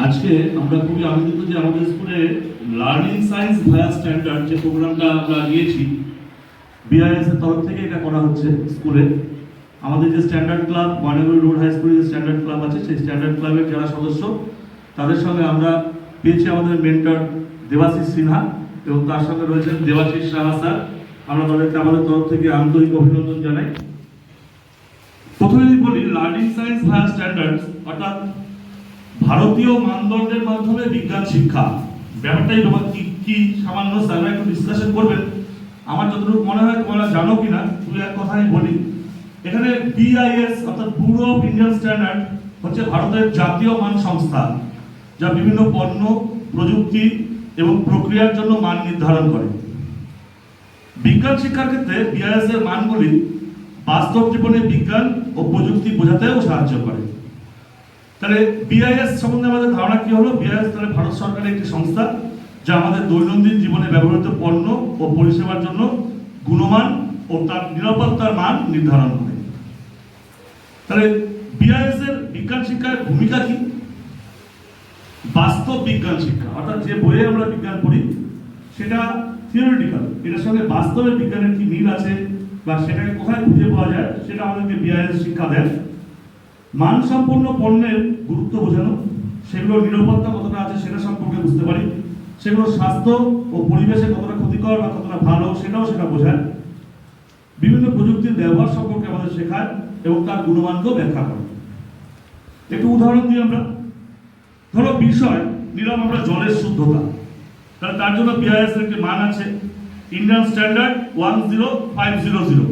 আজকে আমরা খুবই আনন্দিত যে আমাদের স্কুলে লার্নিং সায়েন্স ভায়া স্ট্যান্ডার্ড যে প্রোগ্রামটা আমরা নিয়েছি বিআইএস এর তরফ থেকে এটা করা হচ্ছে স্কুলে। আমাদের যে standard club Maynaguri road high স্কুলের যে স্ট্যান্ডার্ড ক্লাব আছে সেই স্ট্যান্ডার্ড ক্লাবের যারা সদস্য তাদের সঙ্গে আমরা পেয়েছি আমাদের মেন্টর দেবাশিস সিনহা এবং তার সঙ্গে রয়েছেন দেবাশিস সাহা স্যার। আমরা তাদেরকে আমাদের তরফ থেকে আন্তরিক অভিনন্দন জানাই। প্রথমে যদি বলি লার্নিং সায়েন্স ভায়া স্ট্যান্ডার্ডস অর্থাৎ ভারতীয় মানদণ্ডের মাধ্যমে বিজ্ঞান শিক্ষা, ব্যাপারটাই তোমার কি সামান্য স্যাররা একটু ডিসকাশন করবেন। আমার যতটুকু মনে হয় তোমরা জানো কিনা, শুধু এক কথাই বলি, এখানে বিআইএস অর্থাৎ ব্যুরো অফ ইন্ডিয়ান স্ট্যান্ডার্ড হচ্ছে ভারতের জাতীয় মান সংস্থা, যা বিভিন্ন পণ্য, প্রযুক্তি এবং প্রক্রিয়ার জন্য মান নির্ধারণ করে। বিজ্ঞান শিক্ষার ক্ষেত্রে বিআইএস এর মানগুলি বাস্তব জীবনে বিজ্ঞান ও প্রযুক্তি বোঝাতেও সাহায্য করে। তাহলে বিআইএস সম্বন্ধে আমাদের ধারণা কি হলো? বিআইএস তাহলে ভারত সরকারের একটি সংস্থা যা আমাদের দৈনন্দিন জীবনে ব্যবহৃত পণ্য ও পরিষেবার জন্য গুণমান ও তার নিরাপত্তার মান নির্ধারণ করে। তাহলে বিআইএস এর বিজ্ঞান শিক্ষার ভূমিকা কি? বাস্তব বিজ্ঞান শিক্ষা অর্থাৎ যে বইয়ে আমরা বিজ্ঞান পড়ি সেটা থিওরিটিক্যাল, এটার সঙ্গে বাস্তবের বিজ্ঞানের কি মিল আছে বা সেটাকে কোথায় খুঁজে পাওয়া যায় সেটা আমাদেরকে বিআইএস শিক্ষা দেয়। মানসম্পন্ন পণ্যের গুরুত্ব বোঝানো, সেগুলোর নিরাপত্তা কতটা আছে সেটা সম্পর্কে বুঝতে পারি, সেগুলোর স্বাস্থ্য ও পরিবেশে কতটা ক্ষতিকর বা কতটা ভালো সেটা বোঝায়। বিভিন্ন প্রযুক্তির ব্যবহার সম্পর্কে আমাদের শেখায় এবং তার গুণমানকেও ব্যাখ্যা করে। একটু উদাহরণ দিই আমরা। ধরো বিষয় নিলাম আমরা জলের শুদ্ধতা, তাহলে তার জন্য বিআইএস এর একটি মান আছে ইন্ডিয়ান স্ট্যান্ডার্ড 10500।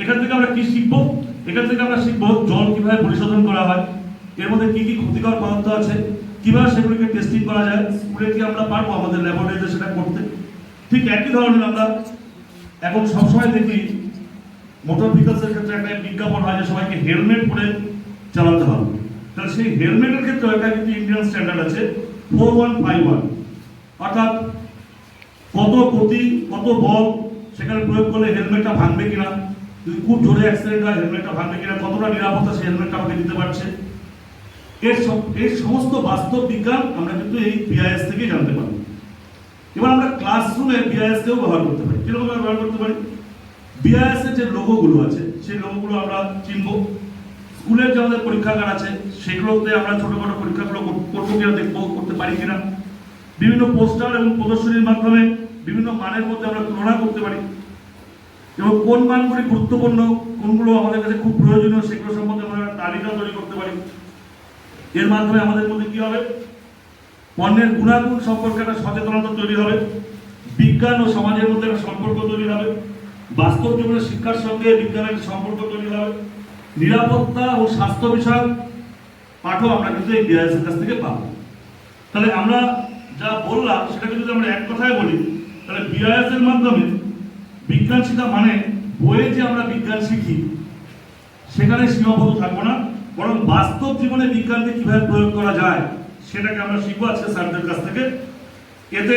এখান থেকে আমরা কি শিখবো? এখান থেকে আমরা শিখবো জল কিভাবে পরিশোধন করা হয়, এর মধ্যে কি কি ক্ষতিকর পদার্থ আছে, কিভাবে সেগুলিকে টেস্টিং করা যায়। স্কুলে কি আমরা পারবো আমাদের ল্যাবরেটরিতে সেটা করতে? ঠিক একই ধরনের আমরা এখন সবসময় দেখি মোটর ভেহিকলসের ক্ষেত্রে একটা বিজ্ঞাপন হয় যে সবাইকে হেলমেট পরে চালাতে হবে। তাহলে সেই হেলমেটের ক্ষেত্রে একটা কিন্তু ইন্ডিয়ান স্ট্যান্ডার্ড আছে 4151, অর্থাৎ কত গতি কত বল সেখানে প্রয়োগ করলে হেলমেটটা ভাঙবে কিনা, যদি খুব জোরে অ্যাক্সিডেন্ট হয় হেলমেটটা ভাঙবে কিনা, কতটা নিরাপত্তা সেই হেলমেটটা আমাকে দিতে পারছে। এর সমস্ত বাস্তব বিজ্ঞান আমরা কিন্তু এই বিআইএস থেকে জানতে পারি। এবার আমরা ক্লাসরুমে বিআইএস কেও ব্যবহার করতে পারি। কিরকম ব্যবহার করতে পারি? বিআইএস এর যে লোগোগুলো আছে সেই লোগোগুলো আমরা চিনব। স্কুলের যে আমাদের পরীক্ষাগার আছে সেগুলোতে আমরা ছোটখাটো পরীক্ষাগুলো করবো কিনা দেখবো, করতে পারি কিনা। বিভিন্ন পোস্টার এবং প্রদর্শনীর মাধ্যমে বিভিন্ন মানের মধ্যে আমরা তুলনা করতে পারি এবং কোন মানগুলি গুরুত্বপূর্ণ, কোনগুলো আমাদের কাছে খুব প্রয়োজনীয় সেগুলো সম্বন্ধে আমরা তালিকা তৈরি করতে পারি। এর মাধ্যমে আমাদের মধ্যে কি হবে? পণ্যের গুণাগুণ সম্পর্কে একটা সচেতনতা তৈরি হবে, বিজ্ঞান ও সমাজের মধ্যে একটা সম্পর্ক তৈরি হবে, বাস্তব জীবনের শিক্ষার সঙ্গে বিজ্ঞানের সম্পর্ক তৈরি হবে, নিরাপত্তা ও স্বাস্থ্য বিষয়ক পাঠও আমরা কিন্তু এই বিআইএস এর কাছ থেকে পাবো। তাহলে আমরা যা বললাম সেটাকে যদি আমরা এক কথায় বলি, তাহলে বিআইএস এর মাধ্যমে বিজ্ঞান শিক্ষা মানে বইয়ে যে আমরা বিজ্ঞান শিখি সেখানে সীমাবদ্ধ থাকবো না, বরং বাস্তব জীবনে বিজ্ঞানকে কিভাবে প্রয়োগ করা যায় সেটাকে আমরা শিখবো আজকে স্যারদের কাছ থেকে। এতে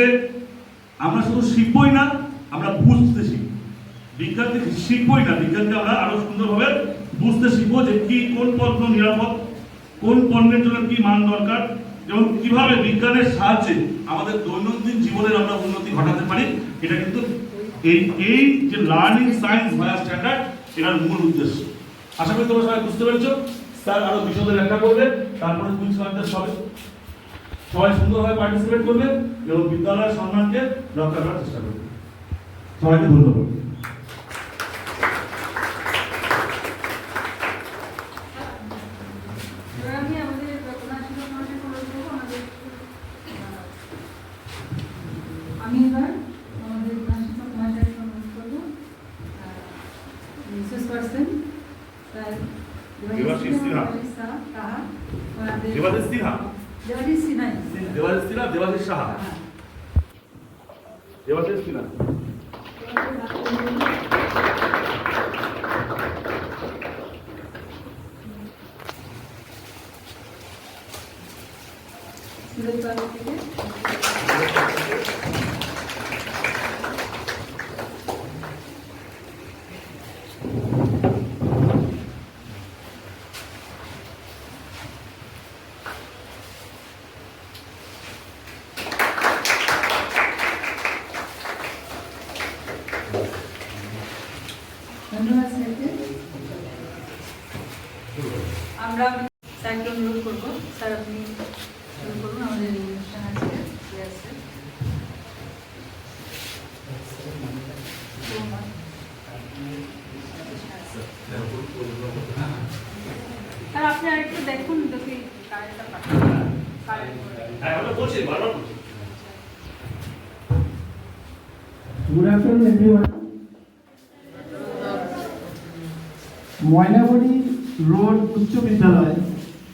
আমরা শুধু শিখবই না, আমরা বুঝতে শিখবো। বিজ্ঞানকে শিখবই না, বিজ্ঞানকে আমরা আরো সুন্দরভাবে বুঝতে শিখবো যে কি কোন পণ্য নিরাপদ, কোন পণ্যের জন্য কি মান দরকার এবং কিভাবে বিজ্ঞানের সাহায্যে আমাদের দৈনন্দিন জীবনের আমরা উন্নতি ঘটাতে পারি। এটা কিন্তু এই যে লার্নিং সায়েন্স ভায়া স্ট্যান্ডার্ড এটার মূল উদ্দেশ্য। আশা করি তোমরা সবাই বুঝতে পেরেছো। স্যার আরো বিশদে ব্যাখ্যা করবে, তারপরে কুইজ কন্টেস্ট হবে। সবাই সুন্দরভাবে পার্টিসিপেট করবে এবং বিদ্যালয়ের সম্মানকে রক্ষা করার চেষ্টা করবে। সবাইকে ধন্যবাদ। আমি এবার আমাদের শিক্ষক মহাশয়কে অনুরোধ করবো resource person sir Debashis Sinha. Debashis Sinha, Debashis Saha, Debashis Sinha. থেকে আপনি শুরু করুন আমাদের এই অনুষ্ঠান আছে আছে আর আপনি আরেকটু দেখুন দেখি কারেন্টটা Good afternoon, everyone. Maynaguri road উচ্চ বিদ্যালয়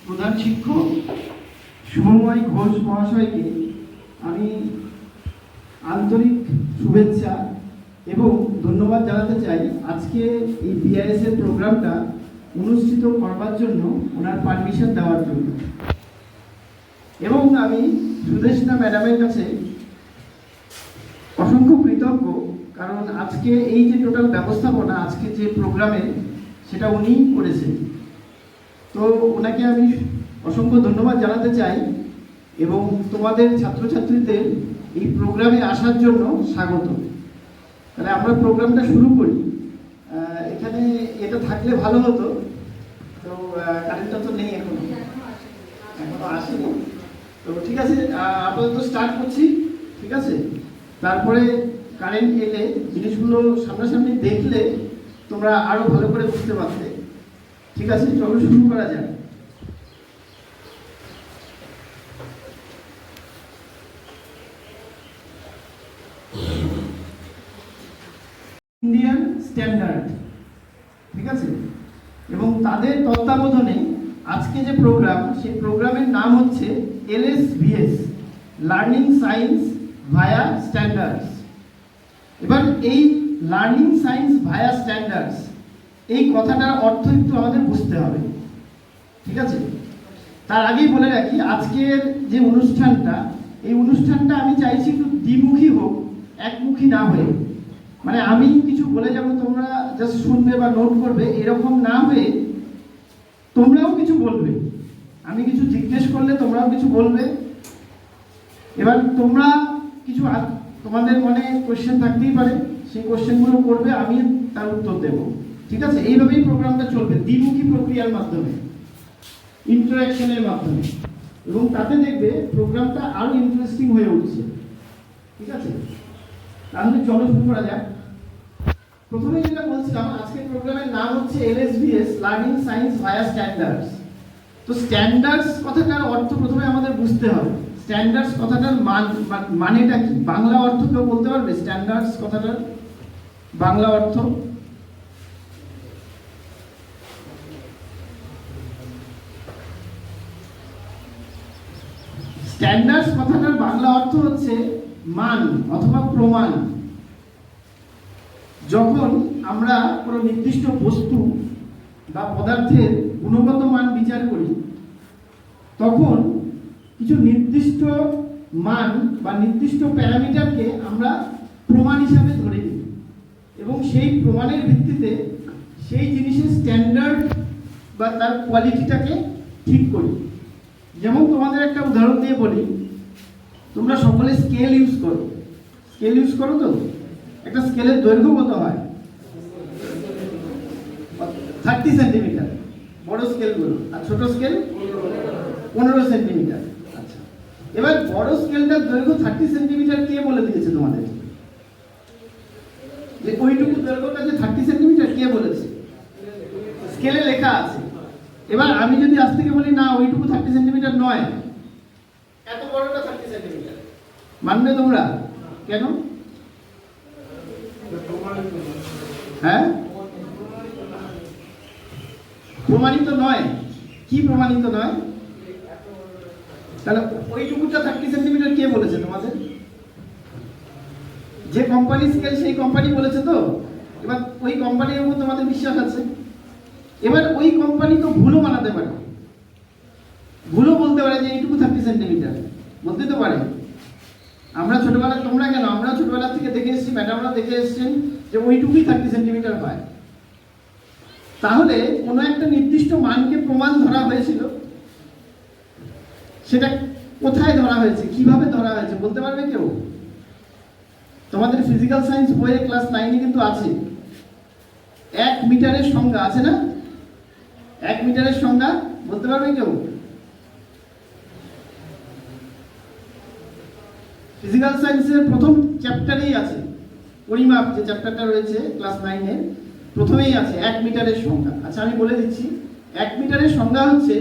প্রধান শিক্ষক শুভময় ঘোষ মহাশয়কে আমি আন্তরিক শুভেচ্ছা এবং ধন্যবাদ জানাতে চাই আজকে এই বিআইএস এর প্রোগ্রামটা অনুষ্ঠিত করবার জন্য ওনার পারমিশন দেওয়ার জন্য। এবং আমি সুদেশনা ম্যাডামের কাছে অসংখ্য কৃতজ্ঞ, কারণ আজকে এই যে টোটাল ব্যবস্থাপনা আজকে যে প্রোগ্রামে সেটা উনিই করেছেন। তো ওনাকে আমি অসংখ্য ধন্যবাদ জানাতে চাই এবং তোমাদের ছাত্রছাত্রীদের এই প্রোগ্রামে আসার জন্য স্বাগত। তাহলে আমরা প্রোগ্রামটা শুরু করি। এখানে এটা থাকলে ভালো হতো, তো কারেন্টটা তো নেই এখনো আসেনি। তো ঠিক আছে, আপাতত স্টার্ট করছি, ঠিক আছে। তারপরে কারেন্ট এলে জিনিসগুলো সামনাসামনি দেখলে তোমরা আরো ভালো করে বুঝতে পারবে। ঠিক আছে, চলো শুরু করা যাক। ইন্ডিয়ান স্ট্যান্ডার্ড, ঠিক আছে, এবং তাদের তত্ত্বাবধানে আজকে যে প্রোগ্রাম, সেই প্রোগ্রামের নাম হচ্ছে LSVS, লার্নিং সায়েন্স ভায়া স্ট্যান্ডার্ডস। এবার এই লার্নিং সায়েন্স ভায়া স্ট্যান্ডার্ডস এই কথাটার অর্থ একটু আমাদের বুঝতে হবে, ঠিক আছে। তার আগেই বলে রাখি আজকের যে অনুষ্ঠানটা, এই অনুষ্ঠানটা আমি চাইছি একটু দ্বিমুখী হোক, একমুখী না হয়ে। মানে আমি কিছু বলে যাব, তোমরা জাস্ট শুনবে বা নোট করবে, এরকম না হয়ে তোমরাও কিছু বলবে। আমি কিছু জিজ্ঞেস করলে তোমরাও কিছু বলবে। এবার তোমরা কিছু তোমাদের মনে কোশ্চেন থাকতেই পারে, সেই কোশ্চেনগুলো করবে, আমি তার উত্তর দেব, ঠিক আছে। এইভাবেই প্রোগ্রামটা চলবে, দ্বিমুখী প্রক্রিয়ার মাধ্যমে, ইন্টারঅ্যাকশনের মাধ্যমে, এবং তাতে দেখবে প্রোগ্রামটা আরো ইন্টারেস্টিং হয়ে উঠছে, ঠিক আছে। তাহলে চলো শুরু করা যাক। প্রথমে যেটা বলছিলাম, আজকের প্রোগ্রামের নাম হচ্ছে LSVS, লার্নিং সায়েন্স ভায়া স্ট্যান্ডার্ডস। তো স্ট্যান্ডার্ডস কথাটার অর্থ প্রথমে আমাদের বুঝতে হবে। স্ট্যান্ডার্ডস কথাটার মানেটা কি, বাংলা অর্থ কেউ বলতে পারবে? স্ট্যান্ডার্ডস কথাটার বাংলা অর্থ স্ট্যান্ডার্ডস কথাটার বাংলা অর্থ হচ্ছে মান অথবা প্রমাণ। যখন আমরা কোনো নির্দিষ্ট বস্তু বা পদার্থের গুণগত মান বিচার করি, তখন কিছু নির্দিষ্ট মান বা নির্দিষ্ট প্যারামিটারকে আমরা প্রমাণ হিসাবে ধরে নিই এবং সেই প্রমাণের ভিত্তিতে সেই জিনিসের স্ট্যান্ডার্ড বা তার কোয়ালিটিটাকে ঠিক করি। যেমন তোমাদের একটা উদাহরণ দিয়ে বলি, তোমরা সকলে স্কেল ইউজ করো, স্কেল ইউজ করো তো? একটা স্কেলের দৈর্ঘ্য কত হয়? 30 সেন্টিমিটার বড় স্কেলগুলো, আর ছোট স্কেল 15 সেন্টিমিটার। আচ্ছা, এবার বড় স্কেলটার দৈর্ঘ্য 30 সেন্টিমিটার কে বলে দিয়েছে তোমাদের? যে ওইটুকু দৈর্ঘ্যটা যে 30 সেন্টিমিটার কে বলেছে? স্কেলে লেখা আছে। এবার আমি যদি আজ থেকে বলি না ওইটুকু 30 সেন্টিমিটার নয়, এত বড়টা 30 সেন্টিমিটার, মানবে তোমরা? কেন? হ্যাঁ, প্রমাণিত নয়। কি প্রমাণিত নয়? তাহলে ওইটুকুটা 30 সেন্টিমিটার কে বলেছে তোমাদের? যে কোম্পানি স্কেল সেই কোম্পানি বলেছে তো। এবার ওই কোম্পানির উপর তোমাদের বিশ্বাস আছে। এবার ওই কোম্পানি তো ভুলও বানাতে পারে, ভুলও বলতে পারে যে এইটুকু 30 সেন্টিমিটার, বলতে তো পারে। আমরা ছোটবেলা, তোমরা কেন, আমরা ছোটবেলা থেকে দেখে এসেছি, ম্যাডামরা দেখে এসেছেন যে ওইটুকুই 30 সেন্টিমিটার হয়। তাহলে কোনো একটা নির্দিষ্ট মানকে প্রমাণ ধরা হয়েছিল, সেটা কোথায় ধরা হয়েছে, কিভাবে ধরা হয়েছে বলতে পারবে কেউ? তোমাদের ফিজিক্যাল সায়েন্স বইয়ে ক্লাস 9-এ কিন্তু আছে 1 মিটারের সংজ্ঞা, আছে না? 1 মিটারের সংজ্ঞা বলতে পারবে কেউ? ফিজিক্যাল সায়েন্সের প্রথম চ্যাপ্টারেই আছে পরিমাপ, যে চ্যাপ্টারটা রয়েছে ক্লাস 9-এ প্রথমেই আছে 1 মিটারের সংজ্ঞা। আচ্ছা আমি বলে দিচ্ছি, 1 মিটারের সংজ্ঞা হচ্ছে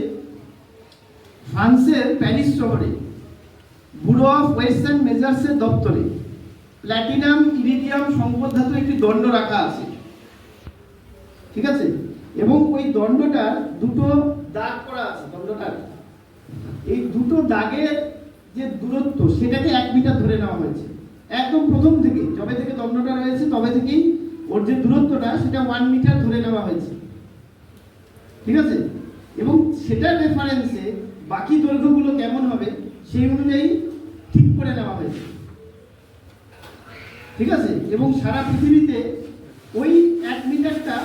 ফ্রান্সের প্যারিস শহরে ব্যুরো অফ ওয়েটস অ্যান্ড মেজার্সের দপ্তরে প্ল্যাটিনাম ইরিডিয়াম সংকর ধাতুর একটি দণ্ড রাখা আছে, ঠিক আছে? এবং ওই দণ্ডটার দুটো দাগ করা আছে, দণ্ডটার এই দুটো দাগের যে দূরত্ব সেটাকে 1 মিটার ধরে নেওয়া হয়েছে। একদম প্রথম থেকে, যবে থেকে দণ্ডটা রয়েছে তবে থেকেই ওর যে দূরত্বটা সেটা 1 মিটার ধরে নেওয়া হয়েছে, ঠিক আছে? এবং সেটার রেফারেন্সে বাকি দৈর্ঘ্যগুলো কেমন হবে সেই অনুযায়ী ঠিক করে নেওয়া হয়েছে, ঠিক আছে? এবং সারা পৃথিবীতে ওই 1 মিটারটা,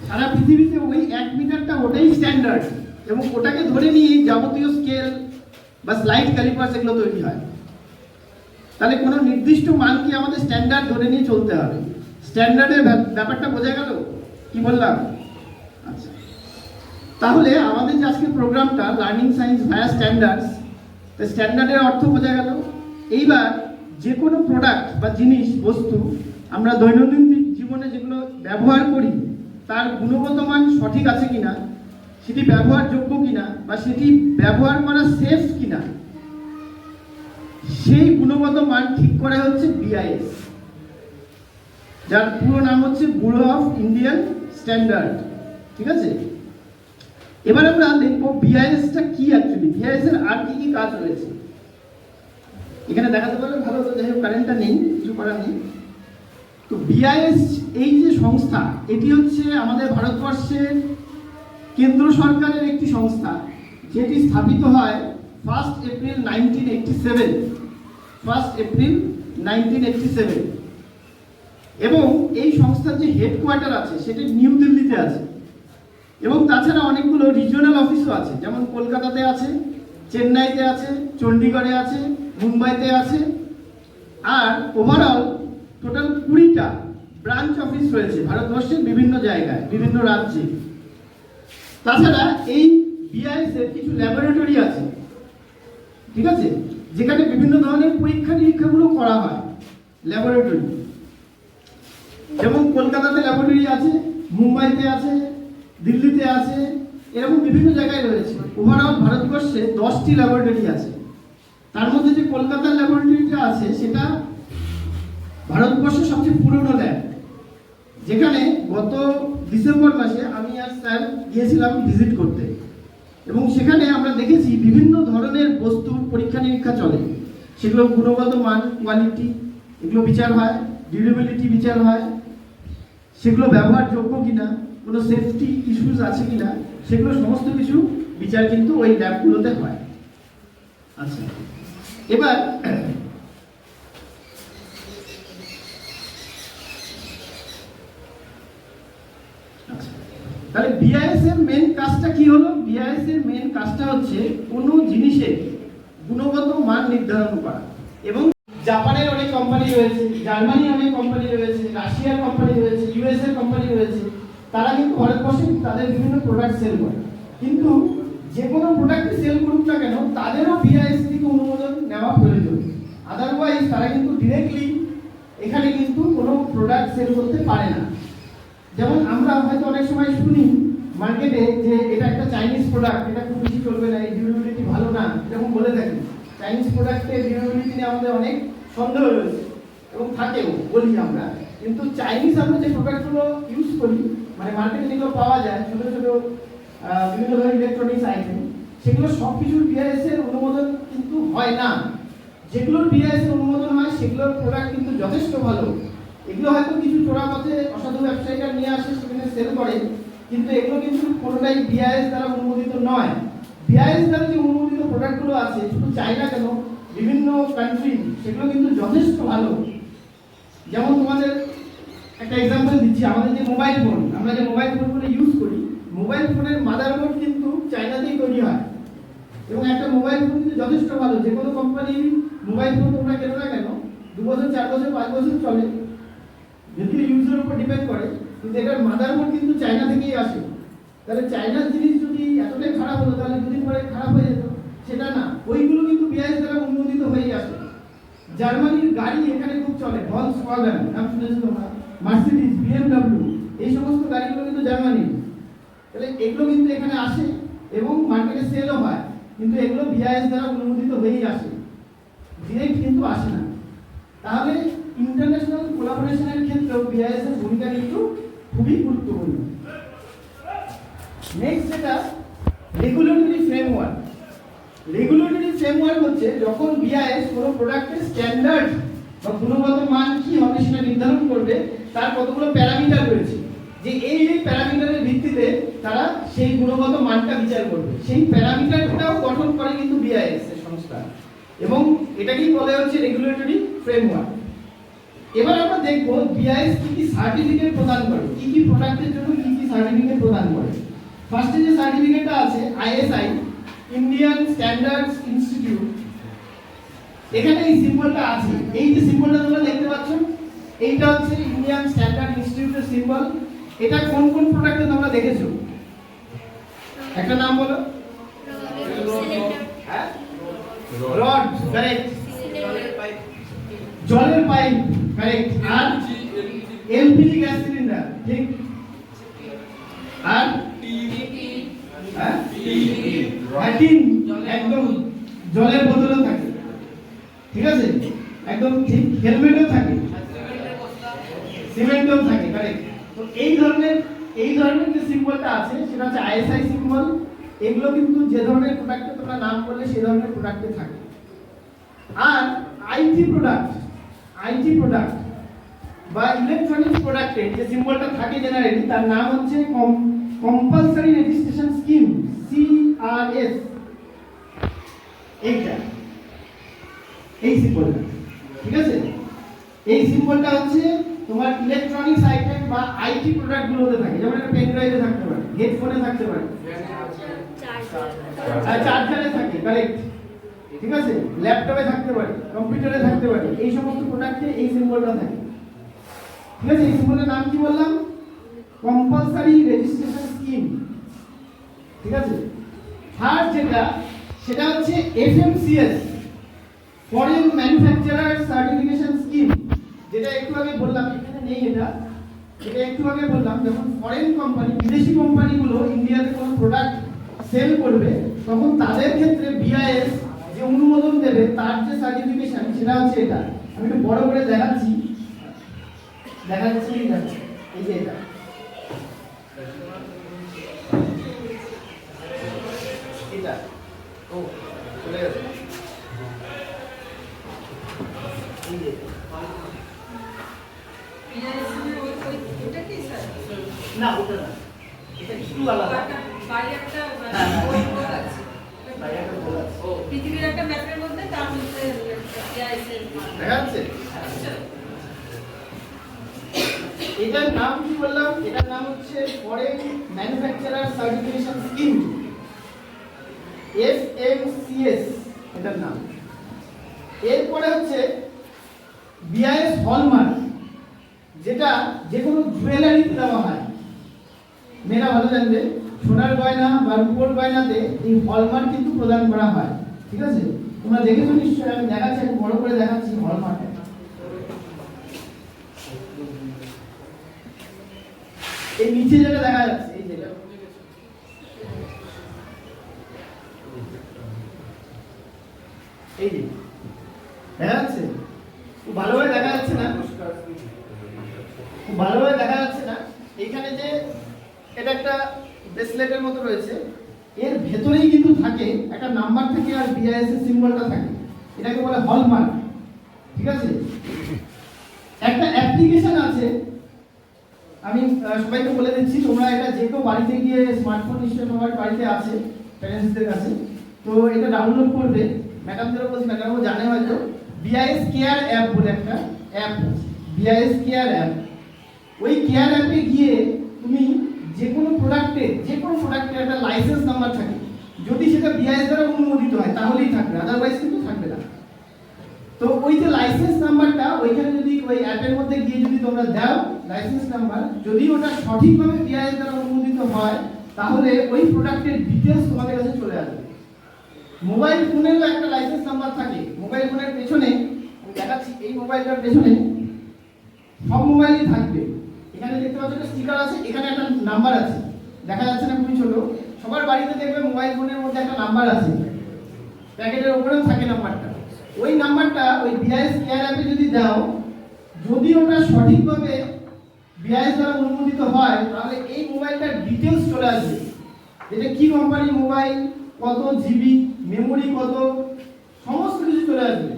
সারা পৃথিবীতে ওই 1 মিটারটা ওটাই স্ট্যান্ডার্ড, এবং ওটাকে ধরে নিয়ে যাবতীয় স্কেল বা স্লাইড ক্যালিপার সেগুলো তৈরি হয়। তাহলে কোনো নির্দিষ্ট মানকে আমাদের স্ট্যান্ডার্ড ধরে নিয়ে চলতে হবে। স্ট্যান্ডার্ডের ব্যাপারটা বোঝা গেল কি বললাম? আচ্ছা, তাহলে আমাদের যে আজকে প্রোগ্রামটা লার্নিং সায়েন্স ভায়া স্ট্যান্ডার্ডস, তো স্ট্যান্ডার্ডের অর্থ বোঝা গেল। এইবার যে কোনো প্রোডাক্ট বা জিনিস, বস্তু আমরা দৈনন্দিন জীবনে যেগুলো ব্যবহার করি তার গুণগত মান সঠিক আছে কিনা, সেটি ব্যবহারযোগ্য কিনা, বা সেটি ব্যবহার করা সেফ কিনা, সেই গুণগত মান ঠিক করা হচ্ছে বিআইএস, যার পুরো নাম হচ্ছে ব্যুরো অফ ইন্ডিয়ান স্ট্যান্ডার্ড, ঠিক আছে? এবার আমরা দেখবো বিআইএসটা কি অ্যাকচুয়ালি, বিআইএস এর আর কি কি কাজ রয়েছে। এখানে দেখাতে পারলে ভালো হতো, যাই হোক কারেন্টটা নেই, কিছু করার নেই। তো বিআইএস এই যে সংস্থা, এটি হচ্ছে আমাদের ভারতবর্ষের কেন্দ্র সরকারের একটি সংস্থা, যেটি স্থাপিত হয় 1 এপ্রিল 1987, 1 এপ্রিল 1987। এবং এই সংস্থার যে হেডকোয়ার্টার আছে সেটি নিউ দিল্লিতে আছে, এবং তাছাড়া অনেকগুলো রিজিওনাল অফিসও আছে, যেমন কলকাতাতে আছে, চেন্নাইতে আছে, চণ্ডীগড়ে আছে, মুম্বাইতে আছে, আর ওভারঅল টোটাল 20টা ব্রাঞ্চ অফিস রয়েছে ভারতবর্ষের বিভিন্ন জায়গায়, বিভিন্ন রাজ্যে। তাছাড়া এই বিআইএস এর কিছু ল্যাবরেটরি আছে, ঠিক আছে, যেখানে বিভিন্ন ধরনের পরীক্ষা নিরীক্ষাগুলো করা হয়, ল্যাবরেটরি। যেমন কলকাতাতে ল্যাবরেটরি আছে, মুম্বাইতে আছে, দিল্লিতে আছে, এরকম বিভিন্ন জায়গায় রয়েছে। ওভারঅল ভারতবর্ষে 10টি ল্যাবরেটরি আছে। তার মধ্যে যে কলকাতার ল্যাবরেটরিটা আছে সেটা ভারতবর্ষের সবচেয়ে পুরনো ল্যাব, যেখানে গত ডিসেম্বর মাসে আমি আর স্যার গিয়েছিলাম ভিজিট করতে, এবং সেখানে আমরা দেখেছি বিভিন্ন ধরনের বস্তুর পরীক্ষা নিরীক্ষা চলে। সেগুলো গুণগত মান, কোয়ালিটি, এগুলো বিচার হয়, ডিউরেবিলিটি বিচার হয়, সেগুলো ব্যবহারযোগ্য কিনা, কোনো সেফটি ইস্যুস আছে কিনা, সেগুলো সমস্ত কিছু বিচার কিন্তু ওই ল্যাবগুলোতে হয়। আচ্ছা, এবার তাহলে বিআইএস এর মেন কাজটা কি হলো? বিআইএস এর মেন কাজটা হচ্ছে কোনো জিনিসের গুণগত মান নির্ধারণ করা। এবং জাপানের অনেক কোম্পানি রয়েছে, জার্মানির অনেক কোম্পানি রয়েছে, রাশিয়ার কোম্পানি রয়েছে, ইউএস এর কোম্পানি রয়েছে, তারা কিন্তু ভারতবর্ষে তাদের বিভিন্ন প্রোডাক্ট সেল করে। কিন্তু যে কোনো প্রোডাক্ট সেল করুক না কেন, তাদেরও বিআইএস থেকে অনুমোদন নেওয়া প্রয়োজন। আদারওয়াইজ তারা কিন্তু ডিরেক্টলি এখানে কিন্তু কোনো প্রোডাক্ট সেল করতে পারে না। যেমন আমরা হয়তো অনেক সময় শুনি মার্কেটে যে এটা একটা চাইনিজ প্রোডাক্ট, এটা খুব বেশি চলবে না, এই ডিউরেবিলিটি ভালো না, এরকম বলে থাকি। চাইনিজ প্রোডাক্টের ডিউরেবিলিটি নিয়ে আমাদের অনেক সন্দেহ রয়েছে এবং থাকেও, বলি আমরা। কিন্তু চাইনিজ আমরা যে প্রোডাক্টগুলো ইউজ করি, মানে মার্কেটে যেগুলো পাওয়া যায় ছোটো ছোটো বিভিন্ন ধরনের ইলেকট্রনিক্স আইটেম, সেগুলো সব কিছুর বিআইএস এর অনুমোদন কিন্তু হয় না। যেগুলোর বিআইএস এর অনুমোদন হয় সেগুলোর প্রোডাক্ট কিন্তু যথেষ্ট ভালো। এগুলো হয়তো কিছু চোরা পথে অসাধু ব্যবসায়ীরা নিয়ে আসে, সেখানে সেল করে, কিন্তু এগুলো কিন্তু কোনোটাই বিআইএস দ্বারা অনুমোদিত নয়। বিআইএস দ্বারা যে অনুমোদিত প্রোডাক্টগুলো আছে, শুধু চাইনা কেন, বিভিন্ন কান্ট্রি, সেগুলো কিন্তু যথেষ্ট ভালো। যেমন তোমাদের একটা এক্সাম্পল দিচ্ছি, আমাদের যে মোবাইল ফোন, আমরা যে মোবাইল ফোনগুলো ইউজ করি, মোবাইল ফোনের মাদারবোর্ড কিন্তু চাইনাতেই তৈরি হয়, এবং একটা মোবাইল ফোন কিন্তু যথেষ্ট ভালো। যে কোনো কোম্পানির মোবাইল ফোন তোমরা কেনো না কেন, 2 বছর, 4 বছর, 5 বছর চলে, যদিও ইউজের উপর ডিপেন্ড করে, কিন্তু এটার মাদারবোর্ড কিন্তু চায়না থেকেই আসে। তাহলে চায়নার জিনিস যদি এতটাই খারাপ হতো, তাহলে দুদিন পরে খারাপ হয়ে যেত, সেটা না। ওইগুলো কিন্তু চলে, ভলক্সওয়াগন নাম শুনেছো তোমরা, মার্সিডিজ, বিএমডব্লিউ, এই সমস্ত গাড়িগুলো কিন্তু জার্মানির। তাহলে এগুলো কিন্তু এখানে আসে এবং মার্কেটে সেলও হয়, কিন্তু এগুলো বিআইএস দ্বারা অনুমোদিত হয়েই আসে, ডিরেক্ট কিন্তু আসে না। তাহলে ইন্টারন্যাশনাল কোলাবোরেশনের ক্ষেত্রেও বিআইএস এর ভূমিকা কিন্তু খুবই গুরুত্বপূর্ণ। নেক্সট যেটা রেগুলেটরি ফ্রেমওয়ার্ক। রেগুলেটরি ফ্রেমওয়ার্ক হচ্ছে যখন বিআইএস কোনো প্রোডাক্টের স্ট্যান্ডার্ড বা গুণগত মান কি হবে সেটা নির্ধারণ করবে, তার কতগুলো প্যারামিটার রয়েছে, যে এই প্যারামিটারের ভিত্তিতে তারা সেই গুণগত মানটা বিচার করবে। সেই প্যারামিটারটাও গঠন করে কিন্তু বিআইএস এর সংস্থা, এবং এটাকেই বলা হচ্ছে রেগুলেটরি ফ্রেমওয়ার্ক। এবার আমরা দেখব বিআইএস কি কি সার্টিফিকেট প্রদান করে, কি কি প্রোডাক্টের জন্য কি কি সার্টিফিকেট প্রদান করে। ফার্স্টে যে সার্টিফিকেটটা আছে আইএসআই, ইন্ডিয়ান স্ট্যান্ডার্ডস ইনস্টিটিউট, এখানে এই সিম্বলটা আছে, এই যে সিম্বলটা তোমরা দেখতে পাচ্ছ এইটা হচ্ছে ইন্ডিয়ান স্ট্যান্ডার্ড ইনস্টিটিউটের সিম্বল। এটা কোন কোন প্রোডাক্টে তোমরা দেখেছো? একটা নাম বলো। হ্যাঁ, রড, কারেক্ট। জলের পাইপ, কারেক্ট। আর এলপিজি গ্যাস সিলিন্ডার, ঠিক। আর হ্যাঁ, টিন, একদম জলের বোতলও থাকে, ঠিক আছে, একদম ঠিক। হেলমেটও থাকে, সিমেন্টও থাকে, কারেক্ট। তো এই ধরনের যে সিম্বলটা আছে সেটা হচ্ছে আইএসআই সিম্বল। এগুলো কিন্তু যে ধরনের প্রোডাক্টে তোমরা নাম করলে সেই ধরনের প্রোডাক্টে থাকে। আর আইটি প্রোডাক্ট বা ইলেকট্রনিক্স প্রোডাক্টে যে সিম্বলটা থাকে জেনারেলি, তার নাম হচ্ছে কম্পালসারি রেজিস্ট্রেশন স্কিম, সিআরএস। এইটা, এই সিম্বলটা, ঠিক আছে। এই সিম্বলটা হচ্ছে তোমার ইলেকট্রনিক্স আইটেম বা আইটি প্রোডাক্ট গুলোতে থাকে, যেমন একটা পেন ড্রাইভে থাকতে পারে, হেডফোনে থাকতে পারে, চার্জারে থাকে, কারেক্ট, ঠিক আছে, ল্যাপটপে থাকতে পারে, কম্পিউটারে থাকতে পারে, এই সমস্ত প্রোডাক্টে এই সিম্বলটা থাকে, ঠিক আছে। এই সিম্বলের নাম কি বললাম? কম্পালসারি রেজিস্ট্রেশন স্কিম, ঠিক আছে। থার্ড যেটা, সেটা হচ্ছে এফএমসিএস, ফরেন ম্যানুফ্যাকচারার সার্টিফিকেশন স্কিম, যেটা একটু আগে বললাম, এখানে নেই এটা একটু আগে বললাম, যখন ফরেন কোম্পানি, বিদেশি কোম্পানিগুলো ইন্ডিয়াতে কোনো প্রোডাক্ট সেল করবে, তখন তাদের ক্ষেত্রে বিআইএস যে অনুমোদন দেবে, তার যে সার্টিফিকেশন সেটা হচ্ছে এটা। আমি একটু বড় করে দেখাচ্ছি, এই যে এটা, ও চলে গেছে, এই যে না, ওটা না, এটা একটু আলাদা। পৃথিবীর একটা ম্যাপের মধ্যে তার মধ্যে দেখা যাচ্ছে। এটার নাম কি বললাম? এটার নাম হচ্ছে ফরেন ম্যানুফ্যাকচারার সার্টিফিকেশন স্কিম, এফএমসিএস এটার নাম। এরপরে হচ্ছে বিআইএস হলমার্ক, যেটা যে কোনো জুয়েলারিতে দেওয়া হয়। মেয়েরা ভালো জানবে, সোনার গয়না বা রূপোর গয়নাতে এই হলমার্ক কিন্তু প্রদান করা হয়, ঠিক আছে। তোমরা দেখেছো নিশ্চয়ই, আমি দেখাচ্ছি, আমি বড় করে দেখাচ্ছি হলমার্ক। এই নিচে যেটা দেখা যাচ্ছে, এই যেটা, এই যে দেখা যাচ্ছে, খুব ভালোভাবে দেখা যাচ্ছে না, খুব ভালোভাবে দেখা যাচ্ছে না। এইখানে যে এটা একটা ব্রেসলেটের মতো রয়েছে, এর ভেতরেই কিন্তু থাকে একটা নাম্বার থাকে আর বিআইএস এর সিম্বলটা থাকে, এটাকে বলে হলমার্ক, ঠিক আছে। একটা অ্যাপ্লিকেশন আছে, আমি সবাইকে বলে দিচ্ছি, তোমরা এটা যে কেউ বাড়িতে গিয়ে, স্মার্টফোন নিশ্চয়ই তোমার বাড়িতে আছে প্যারেন্টসদের কাছে, তো এটা ডাউনলোড করবে। ম্যাডামদেরও বলছি, ম্যাডামও জানে হয়তো, বিআইএস কেয়ার অ্যাপ বলে একটা অ্যাপ, বিআইএস কেয়ার অ্যাপ। ওই কেয়ার অ্যাপে গিয়ে তুমি যে কোনো প্রোডাক্টের একটা লাইসেন্স নাম্বার থাকে, যদি সেটা বিআইএস দ্বারা অনুমোদিত হয় তাহলেই থাকবে, আদারওয়াইজ কিন্তু থাকবে না। তো ওই যে লাইসেন্স নাম্বারটা ওইখানে যদি ওই অ্যাপের মধ্যে গিয়ে যদি তোমরা দাও লাইসেন্স নাম্বার, যদি ওটা সঠিকভাবে বিআইএস দ্বারা অনুমোদিত হয়, তাহলে ওই প্রোডাক্টের ডিটেইলস তোমাদের কাছে চলে আসবে। মোবাইল ফোনেরও একটা লাইসেন্স নাম্বার থাকে, মোবাইল ফোনের পেছনে আমি দেখাচ্ছি এই মোবাইলটার পেছনে সব মোবাইলই থাকবে। এখানে দেখতে পাচ্ছ একটা স্টিকার আছে, এখানে একটা নাম্বার আছে, দেখা যাচ্ছে না খুবই ছোট। সবার বাড়িতে দেখবে মোবাইল ফোনের মধ্যে একটা নাম্বার আছে, প্যাকেটের উপরেও থাকে নাম্বারটা। ওই নাম্বারটা ওই বিআইএস কেয়ার অ্যাপে যদি দাও, যদি ওটা সঠিকভাবে বিআইএস দ্বারা অনুমোদিত হয়, তাহলে এই মোবাইলটার ডিটেলস চলে আসবে। এটা কি কোম্পানির মোবাইল, কত জিবি, মেমোরি কত, সমস্ত কিছু চলে আসবে।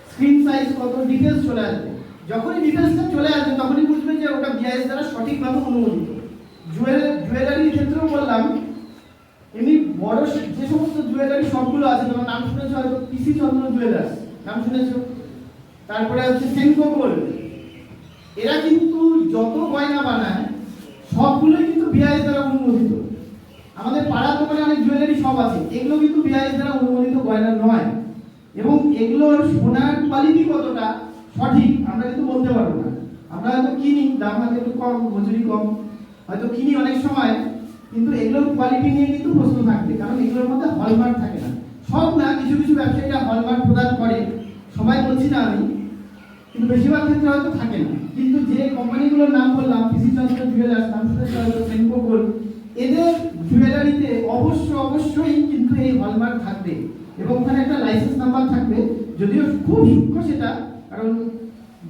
স্ক্রিন সাইজ কত, ডিটেলস চলে আসবে। যখনই ডিটেলসটা চলে আসবে তখনই বুঝবে যে ওটা বিআইএস দ্বারা সঠিকভাবে অনুমোদিত। জুয়েলারির ক্ষেত্রেও বললাম, এমনি বড় যে সমস্ত জুয়েলারি সবগুলো আছে, তোমার নাম শুনেছো হয়তো, পিসি চন্দ্র জুয়েলার্স নাম শুনেছো, তারপরে হচ্ছে সেনকো গোল্ড, এরা কিন্তু যত গয়না বানায় সবগুলোই কিন্তু বিআইএস দ্বারা অনুমোদিত। আমাদের পাড়ার দোকানে অনেক জুয়েলারি সব আছে, এগুলো কিন্তু বিআইএস দ্বারা অনুমোদিত গয়না নয়। এবং এগুলোর সোনার কোয়ালিটি কতটা সঠিক আমরা কিন্তু বলতে পারবো না। আমরা হয়তো কিনি, দাম হয়তো একটু কম, মজুরি কম, হয়তো কিনি অনেক সময়, কিন্তু এগুলোর কোয়ালিটি নিয়ে কিন্তু প্রশ্ন থাকবে, কারণ এগুলোর মধ্যে হলমার্ক থাকে না। সব না, কিছু কিছু ব্যবসায়ীরা হলমার্ক প্রদান করে, সবাই বলছি না আমি, কিন্তু বেশিরভাগ ক্ষেত্রে হয়তো থাকে না। কিন্তু যে কোম্পানিগুলোর নাম বললাম, পিসি চন্দ্র জুয়েলার্স নাম শুনেছো হয়তো, সেনকো গোল্ড, এদের জুয়েলারিতে অবশ্যই কিন্তু এই হলমার্ক থাকবে এবং ওখানে একটা লাইসেন্স নাম্বার থাকবে। যদিও খুব সূক্ষ্ম সেটা, কারণ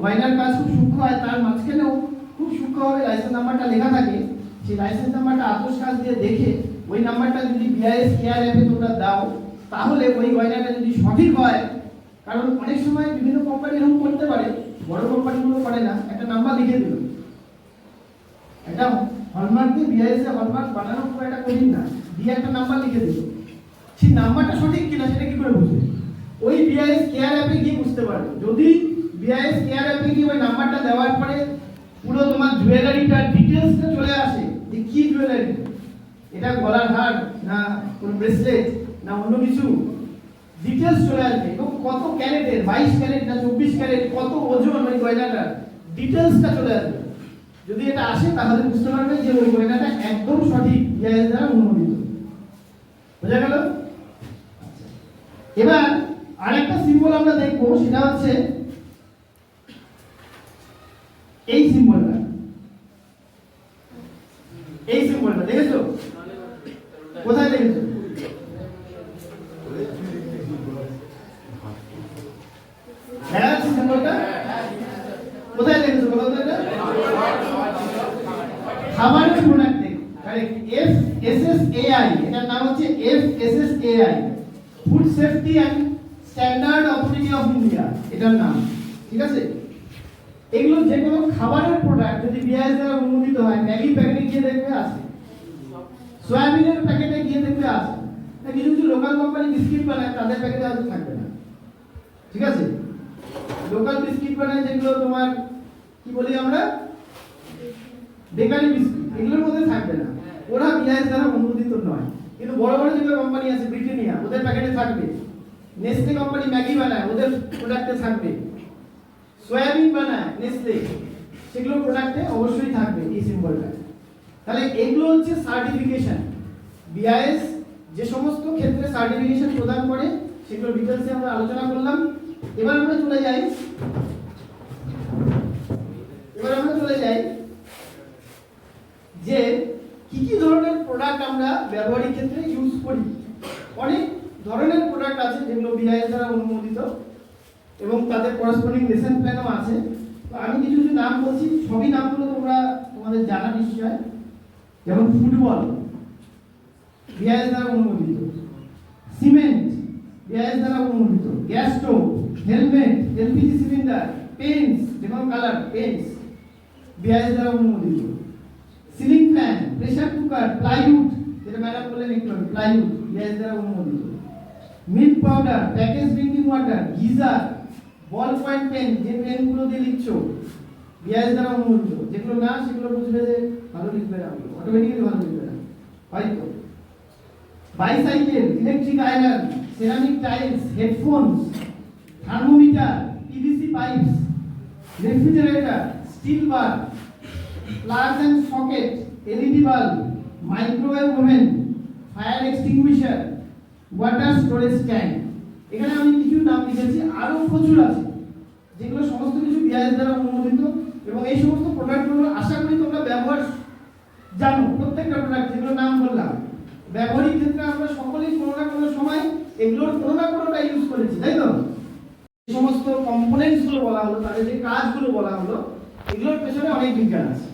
গয়নার কাজ খুব সূক্ষ্ম হয়, তার মাঝখানেও খুব সূক্ষ্মভাবে লাইসেন্স নাম্বারটা লেখা থাকে। সেই লাইসেন্স নাম্বারটা আতস কাজ দিয়ে দেখে ওই নাম্বারটা যদি বিআইএস কেয়ার অ্যাপে তোমরা দাও, তাহলে ওই গয়নাটা যদি সঠিক হয়, কারণ অনেক সময় বিভিন্ন কোম্পানি এরকম করতে পারে, বড় কোম্পানিগুলো করে না, একটা নাম্বার লিখে দিল, এটা হলমার্ক দিয়ে বিআইএস এ হলমার্ক বানানো খুব একটা কঠিন না, দিয়ে একটা নাম্বার লিখে দিল। সেই নাম্বারটা সঠিক কিনা সেটা কি করে বুঝবে? ওই বিআইএস কেয়ার অ্যাপে গিয়ে বুঝতে পারবে। যদি বিআইএস কেয়ার অ্যাপে গিয়ে ওই নাম্বারটা দেওয়ার পরে পুরো তোমার জুয়েলারিটার ডিটেইলসটা চলে আসে, যে কি জুয়েলারি, এটা গলার হার না কোন ব্রেসলেট না অন্য কিছু, ডিটেইলস চলে আসবে। এবং কত ক্যারেটের, 22 ক্যারেট না 24 ক্যারেট, কত ওজন ওই গয়নাটার, ডিটেইলসটা চলে আসবে। যদি এটা আসে তাহলে বুঝতে পারবে যে ওই গয়নাটা একদম সঠিক, বিআইএস দ্বারা অনুমোদিত। বোঝা গেল? এবার আরেকটা সিম্বল আমরা দেখবো, সেটা হচ্ছে এই সিম্বলটা। এই সিম্বলটা দেখেছো? কোথায় দেখেছো? হ্যাঁ, সিম্বলটা কোথায় দেখেছো বলো তো? এটা খাবারের প্রোডাক্ট দেখো, কারেক্ট, FSSAI, এটার নাম হচ্ছে FSSAI, food safety and standard authority of India এটার নাম, ঠিক আছে? এগুলো যে কোনো খাবারের প্রোডাক্ট যদি বিআইএস দ্বারা অনুমোদিত হয়, ম্যাগি প্যাকেটে গিয়ে দেখবে আছে, সয়াবিনের প্যাকেটে গিয়ে দেখবে আছে, কিছু কিছু লোকাল কোম্পানি বিস্কিট বানায় তাদের প্যাকেটে হয়তো থাকবে না, ঠিক আছে? লোকাল বিস্কিট বানায় যেগুলো তোমার কি বলি আমরা, বেকারি বিস্কিট, এগুলোর মধ্যে থাকবে না, ওরা বিআইএস দ্বারা অনুমোদিত নয়। কিন্তু বড় বড় যেগুলো কোম্পানি আছে, ব্রিটানিয়া, ওদের প্যাকেটে থাকবে। নেসলে কোম্পানি ম্যাগি বানায়, ওদের প্রোডাক্টে থাকবে। সয়াবিন বানায় নেসলে, সেগুলো প্রোডাক্টে অবশ্যই থাকবে এই সিম্বলটা। তাহলে এগুলো হচ্ছে সার্টিফিকেশন। বিআইএস যে সমস্ত ক্ষেত্রে সার্টিফিকেশন প্রদান করে সেগুলো ডিটেইলসে আমরা আলোচনা করলাম। এবার আমরা চলে যাই যে কি কি ধরনের প্রোডাক্ট আমরা ব্যবহারিক ক্ষেত্রে ইউজ করি। অনেক ধরনের প্রোডাক্ট আছে যেগুলো বিআইএস দ্বারা অনুমোদিত এবং তাদের করসপন্ডিং লেসন প্ল্যানও আছে। তো আমি কিছু কিছু নাম বলছি, সবই নামগুলো তোমাদের জানা নিশ্চয়। যেমন ফুটবল বিআইএস দ্বারা অনুমোদিত, সিমেন্ট বিআইএস দ্বারা অনুমোদিত, gas stove, helmet, LPG cylinder, pens, যে কোনো কালার পেন্স বিআইএস দ্বারা অনুমোদিত, ceiling fan, pressure cooker, plywood, যেটা ম্যাডাম বললেন একটু আগে, প্লাইউড বিআইএস দ্বারা অনুমোদিত, milk powder, package drinking water, geyser, ball point pen, যে পেনগুলো দিয়ে লিখছো বিআইএস দ্বারা অনুমোদিত। যেগুলো না সেগুলো বুঝবে যে ভালো লিখবে না, অটোমেটিক্যালি ভালো লিখবে না হয়তো। Bicycle, electric iron, ceramic tiles, headphones, thermometer, PVC pipes, refrigerator, steel bar, plugs and socket, LED bulb, microwave oven, fire extinguisher, water storage tank, এখানে আমি কিছু নাম লিখেছি, আরো প্রচুর আছে যেগুলো সমস্ত কিছু বিআইএস দ্বারা অনুমোদিত, এবং এই সমস্ত প্রোডাক্টগুলো আশা করি তোমরা ব্যবহার জানো। প্রত্যেকটা প্রোডাক্ট যেগুলো নাম বললাম ব্যবহারিক ক্ষেত্রে আমরা সকলেই কোনো না কোনো সময় এগুলোর কোনো না কোনোটা ইউজ করেছি, তাই তো? এই সমস্ত কম্পোনেন্টস গুলো বলা হলো, তাদের যে কাজগুলো বলা হলো, এগুলোর পেছনে অনেক বিজ্ঞান আছে।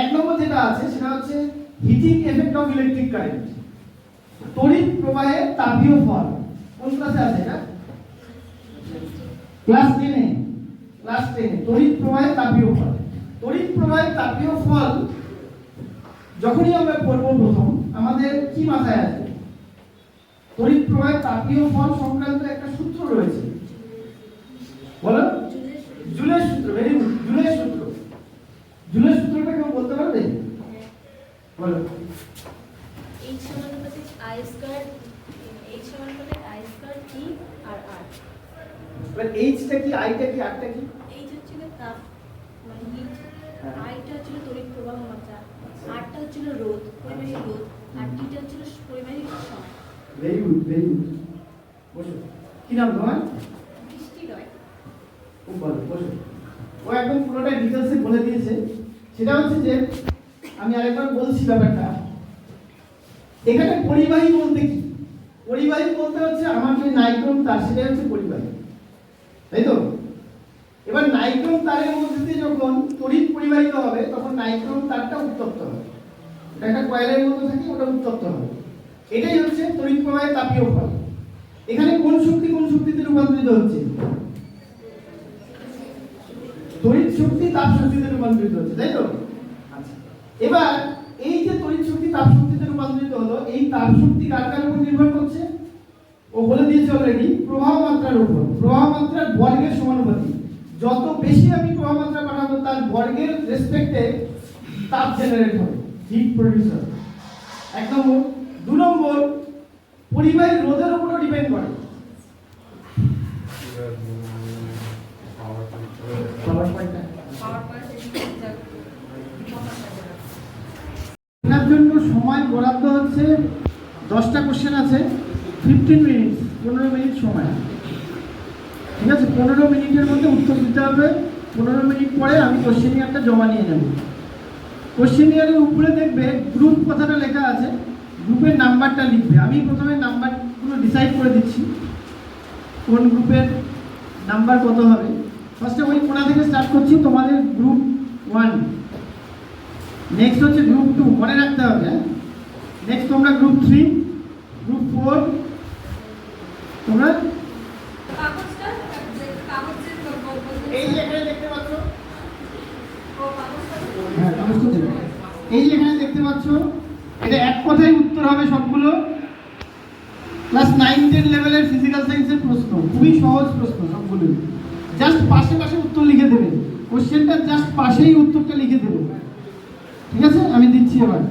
এক নম্বর যেটা আছে সেটা হচ্ছে heating effect of electric current, তড়িৎ প্রবাহের তাপীয় ফল। কোন ক্লাসে আছে এটা? ক্লাস 10 এ। ক্লাস 10 এ তড়িৎ প্রবাহের তাপীয় ফল। তড়িৎ প্রবাহের তাপীয় ফল যখনই আমরা পড়বো প্রথম আমাদের কি মাথায় আসবে? তড়িৎ প্রবাহের তাপীয় ফল সংক্রান্ত একটা সূত্র রয়েছে, বলো? জুলের সূত্র। ভেরি গুড, জুলের সূত্র। জুলের সূত্রটা কেউ বলতে পারবে? বলো। H সমানুপাতিক I স্কয়ার T আর R। এবার এইচটা কি, আইটা কি, আরটা কি? H হচ্ছে তাপ মানে হিট, হ্যাঁ। আইটা হচ্ছে তড়িৎ প্রবাহ মাত্রা, আরটা হচ্ছে রোধ, পরিবাহী রোধ, আর টিটা হচ্ছে পরিবাহী সময়। Very good, very good. বসো। কি নাম তোমার? বৃষ্টি রয়। খুব ভালো, বসো। ও একদম পুরোটা ডিটেলসে বলে দিয়েছে। সেটা হচ্ছে যে আমি আরেকবার বলছি ব্যাপারটা। এখানে পরিবাহী বলতে কি? পরিবাহী বলতে হচ্ছে আমার যে নাইক্রোম তার, সেটা হচ্ছে পরিবাহী, তাই তো? এবার নাইক্রোম তারের মধ্যে দিয়ে যখন তড়িৎ পরিবাহিত হবে তখন নাইক্রোম তারটা উত্তপ্ত হবে। এটা একটা কয়েলের মধ্যে থাকে, ওটা উত্তপ্ত হবে। এটাই হচ্ছে তড়িৎ প্রবাহের তাপীয় ফল। এখানে কোন শক্তি কোন শক্তিতে রূপান্তরিত হচ্ছে? তড়িৎ শক্তি তাপ শক্তিতে রূপান্তরিত হচ্ছে, তাই তো? আচ্ছা, এবার এই যে তড়িৎ শক্তি তাপ শক্তিতে রূপান্তরিত হলো, এই তাপ শক্তি কার কার উপর নির্ভর করছে? ও বলে দিয়েছে অলরেডি, প্রবাহ মাত্রার উপর। প্রবাহ মাত্রার বর্গের সমানুপাতিক। যত বেশি আমি প্রবাহ মাত্রা বাড়াবো তার বর্গের রেসপেক্টে তাপ জেনারেট হবে, হিট প্রডিউস হবে। এক নম্বর। দু নম্বর, পরিবাহী রোধের উপরও ডিপেন্ড করে। এটার জন্য সময় বরাদ্দ হচ্ছে 10টা কোশ্চেন আছে, 15 মিনিট, 15 মিনিট সময়। ঠিক আছে, 15 মিনিটের মধ্যে উত্তর দিতে হবে। 15 মিনিট পরে আমি কোশ্চেনিয়ারটা জমা নিয়ে নেব। কোশ্চেনিয়ারের উপরে দেখবে গ্রুপ কথাটা লেখা আছে, গ্রুপের নাম্বারটা লিখবে। আমি প্রথমে নাম্বারগুলো ডিসাইড করে দিচ্ছি কোন গ্রুপের নাম্বার কত হবে। ফার্স্টে ওই কোনা থেকে স্টার্ট করছি, তোমাদের গ্রুপ 1, নেক্সট হচ্ছে গ্রুপ 2, মনে রাখতে হবে। হ্যাঁ, নেক্সট তোমরা গ্রুপ 3, গ্রুপ 4, তোমরা এই যে এখানে দেখতে পাচ্ছ, হ্যাঁ কাগজটা দেবে। এই যে এখানে দেখতে পাচ্ছ, এটা এক কথায় উত্তর হবে সবগুলো। ক্লাস 9-10 লেভেলের ফিজিক্যাল সায়েন্সের প্রশ্ন, খুবই সহজ প্রশ্ন সবগুলো। জাস্ট পাশে পাশে উত্তর লিখে দেবে, কোশ্চেনটা জাস্ট পাশেই উত্তরটা লিখে দেবে। ঠিক আছে, আমি দিচ্ছি এবার।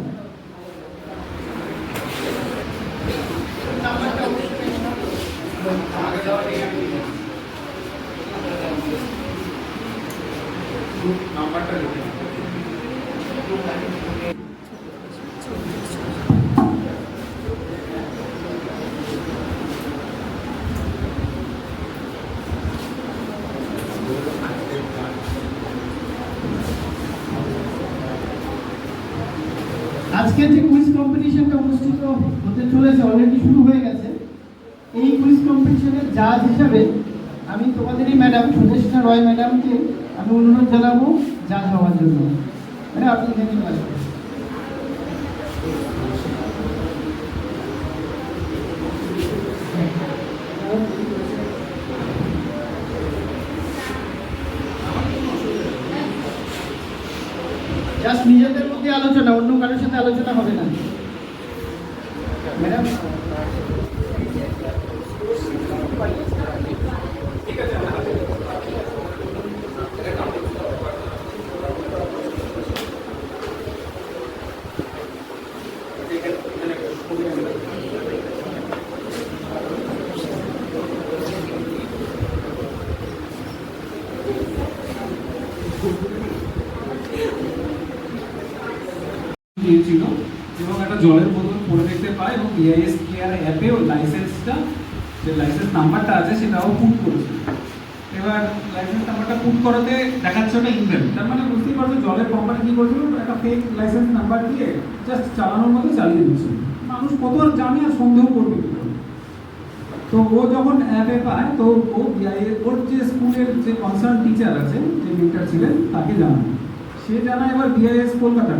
আজকের যে কুইজ কম্পিটিশনটা অনুষ্ঠিত হতে চলেছে, অলরেডি শুরু হয়ে গেছে। এই কুইজ কম্পিটিশনের জাজ হিসাবে আমি তোমাদেরই ম্যাডাম সুদেষ্টা রয় ম্যাডামকে আমি অনুরোধ জানাবো জাজ হওয়ার জন্য। ম্যাডাম আপনি এখানে চলে আসবেন। জাস্ট নিজেদের মধ্যে আলোচনা, অন্য কারোর সাথে আলোচনা হবে না। ম্যাডাম দিয়েছিল এবং একটা জলের বোতল পরে দেখতে পায় এবং বিআইএস কেয়ার অ্যাপে ওর লাইসেন্সটা যে লাইসেন্স নাম্বারটা আছে সেটাও পুট করেছে। এবার লাইসেন্স নাম্বারটা পুট করাতে দেখাচ্ছে ওটা ইমেল, তার মানে বুঝতেই পারছো জলের কোম্পানি কি করছিল, একটা ফেক লাইসেন্স নাম্বার দিয়ে জাস্ট চালানোর মতো চালিয়ে দিচ্ছিল। মানুষ কত আর জানে আর সন্দেহ করবে কি করে? তো ও যখন অ্যাপে পায় তো ও ওর যে স্কুলের যে কনসার্ন টিচার আছে, যে মেন্টর ছিলেন, তাকে জানায়। সে জানায় এবার বিআইএস কলকাতা,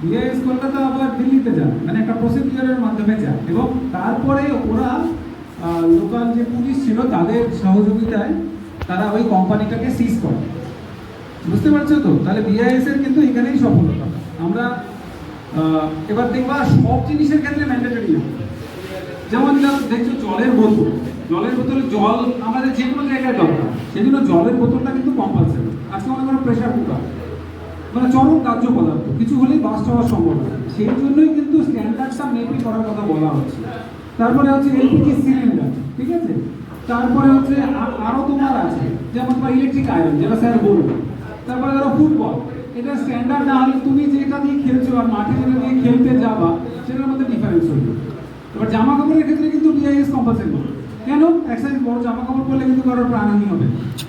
বিআইএস কলকাতা আবার দিল্লিতে যায়, মানে একটা প্রসিডিওরের মাধ্যমে যায়। এবং তারপরে ওরা লোকাল যে পুলিশ ছিল তাদের সহযোগিতায় তারা ওই কোম্পানিটাকে সিজ করে। বুঝতে পারছো তো? তাহলে বিআইএস এর কিন্তু এখানেই সফলতা। আমরা এবার দেখবা সব জিনিসের ক্ষেত্রে ম্যান্ডেটরি না। যেমন দেখছো জলের বোতল, জলের বোতলে জল আমাদের যে কোনো জায়গায় দরকার, সেই জন্য জলের বোতলটা কিন্তু কম্পালসারি। আজকে মনে করো প্রেশার কুকার, মানে চরম দাহ্য পদার্থ, কিছু হলেই বাস্ট হওয়ার সম্ভাবনা, সেই জন্যই কিন্তু স্ট্যান্ডার্ডটা মেপি করার কথা বলা হচ্ছে। তারপরে হচ্ছে এলপিজি সিলিন্ডার, ঠিক আছে? তারপরে হচ্ছে আরও তোমার আছে, যেমন তোমার ইলেকট্রিক আয়রন, যেটা স্যার বলবো। তারপরে ধরো ফুটবল, এটা স্ট্যান্ডার্ড না হলে তুমি যেটা দিয়ে খেলছো আর মাঠে যেটা দিয়ে খেলতে যাবা সেটার মধ্যে ডিফারেন্স হয়ে যাবে। এবার জামা কাপড়ের ক্ষেত্রে কিন্তু বিআইএস কম্পালসারি করে। কেন? এক সাইজ বড় জামা কাপড় পরলে কিন্তু কারোর প্রাণহানি হবে,